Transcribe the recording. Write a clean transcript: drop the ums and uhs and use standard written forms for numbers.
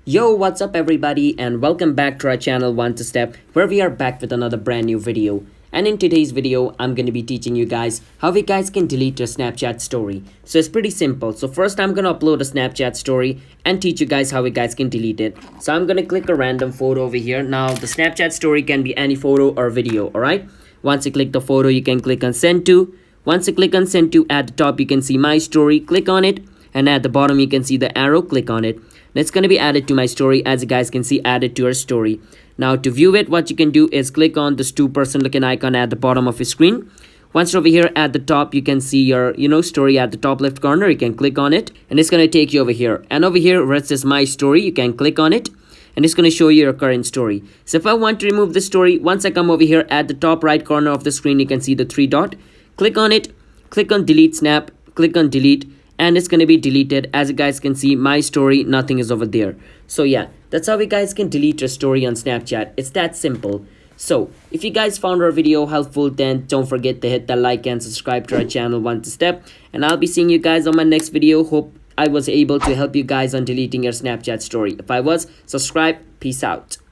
Yo, what's up everybody, and welcome back to our channel One to Step, where we are back with another brand new video. And in today's video, I'm going to be teaching you guys how you guys can delete your Snapchat story. So it's pretty simple. So first I'm going to upload a Snapchat story and teach you guys how you guys can delete it. So I'm going to click a random photo over here. Now the Snapchat story can be any photo or video, alright? Once you click the photo, you can click on send to. Once you click on send to, at the top you can see my story, click on it. And at the bottom you can see the arrow, click on it. It's going to be added to my story, as you guys can see, added to your story. Now to view it, what you can do is click on this 2% looking icon at the bottom of your screen. Once you're over here at the top, you can see your story at the top left corner. You can click on it and it's going to take you over here. And over here where it says my story, you can click on it and it's going to show you your current story. So if I want to remove the story, once I come over here at the top right corner of the screen, you can see the three dot. Click on it, click on delete snap, click on delete, and it's going to be deleted. As you guys can see, my story, nothing is over there. So yeah, that's how you guys can delete your story on Snapchat. It's that simple. So if you guys found our video helpful, then don't forget to hit the like and subscribe to our channel One to Step, and I'll be seeing you guys on my next video. Hope I was able to help you guys on deleting your Snapchat story. If I was, subscribe. Peace out.